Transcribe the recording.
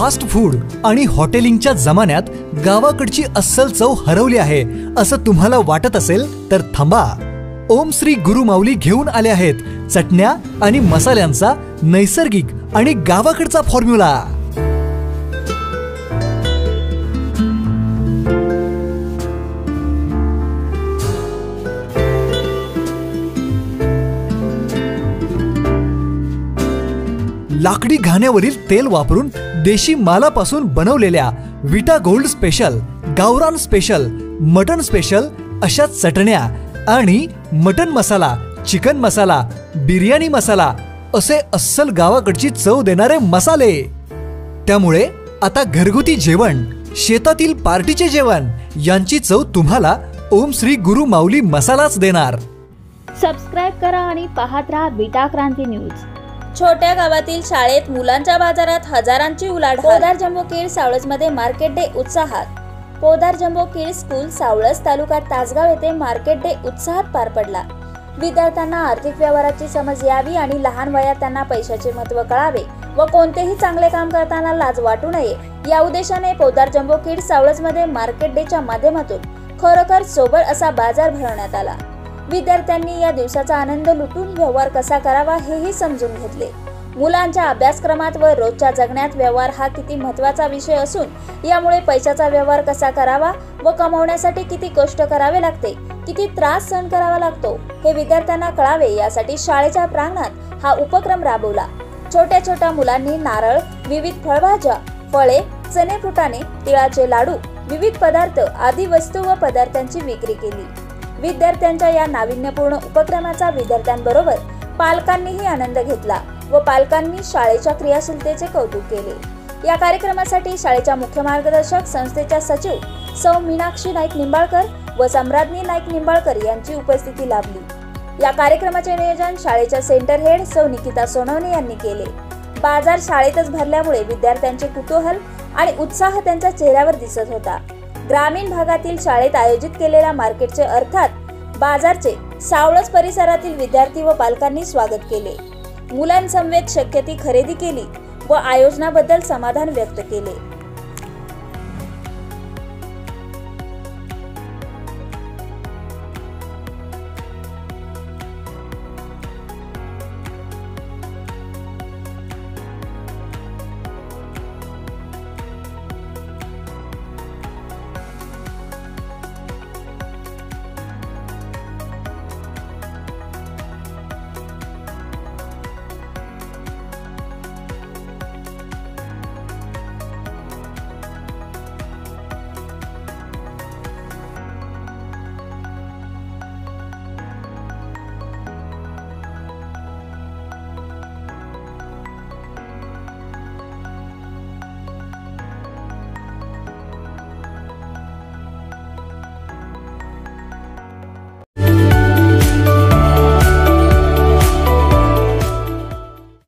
Fast food आणि हॉटेलिंगच्या जमान्यात गावाकडची अस्सल चव हरवली आहे असं तुम्हाला वाटत असेल तर थांबा. ओम श्री गुरु माऊली घेऊन आले आहेत चटण्या आणि मसाल्यांचा नैसर्गिक आणि गावाकडचा फॉर्म्युला. लाकडी घाण्यावरील तेल वापरून देशी मालापासून बनवलेल्या विटा गोल्ड स्पेशल, गावरान स्पेशल, मटन स्पेशल अशा चटण्या आणि मटन मसाला, चिकन मसाला, बिर्याणी मसाला असे अस्सल गावाकडची चव देणारे मसाले. त्यामुळे आता घरगुती जेवण, शेतातील पार्टीचे जेवण यांची चव तुम्हाला ओम श्री गुरु माऊली मसालाच देणार. सबस्क्राइब करा आणि पाहत राहा बीटा क्रांती न्यूज. छोट्या गावातील शाळेत मुलांच्या बाजारात हजारांची उलाढाल. पोदार जम्बो किड्स सावळज मध्ये मार्केट डे उत्साहात. Podar jumbo kids school Savalaj तालुका तासगाव येथे मार्केट डे उत्साहात पार पडला. विद्यार्थ्यांना आर्थिक व्यवहाराची समज यावी आणि लहान वयात त्यांना पैशाचे महत्त्व कळावे व कोणतेही चांगले काम करताना लाज वाटू नये या उद्देशाने पोदार जम्बो किड्स सावळज मध्ये मार्केट डे च्या माध्यमातून खरोखर सोबर असा बाजार भरवण्यात आला. विद्यार्थ्यांनी या दिवसाचा आनंद लुटून व्यवहार कसा करावा हेही समजून घेतले. मुलांच्या अभ्यासक्रमात व रोजच्या जगण्यात व्यवहार हा किती महत्त्वाचा विषय असून यामुळे पैशाचा व्यवहार कसा करावा व कमवण्यासाठी किती कष्ट करावे लागते, किती त्रास सहन करावा लागतो हे विद्यार्थ्यांना कळावे यासाठी शाळेच्या प्रांगणात हा उपक्रम राबवला. छोट्या छोट्या मुलांनी नारळ, विविध फळभाज्या, फळे, चणे फुटाणे, तिळाचे लाडू, विविध पदार्थ आदी वस्तू व पदार्थांची विक्री केली. विद्यार्थ्यांच्या या नाविन्यपूर्ण उपक्रमाचा विद्यार्थ्यांबरोबर पालकांनीही आनंद घेतला व पालकांनी शाळेच्या क्रियाशीलतेचे कौतुक केले. या कार्यक्रमासाठी शाळेच्या मुख्य मार्गदर्शक संस्थेच्या सचिव सौ मीनाक्षी नाईक निंबाळकर व सम्राज्ञी नाईक निंबाळकर यांची उपस्थिती लाभली. या कार्यक्रमाचे नियोजन शाळेच्या सेंटर हेड सौ निकिता सोनवणे यांनी केले. बाजार शाळेतच भरल्यामुळे विद्यार्थ्यांचे कुतूहल आणि उत्साह त्यांच्या चेहऱ्यावर दिसत होता. ग्रामीण भागातील शाळेत आयोजित केलेल्या मार्केटचे अर्थात बाजारचे सावळज परिसरातील विद्यार्थी व पालकांनी स्वागत केले. मुलांसमवेत शक्य ती खरेदी केली व आयोजनाबद्दल समाधान व्यक्त केले.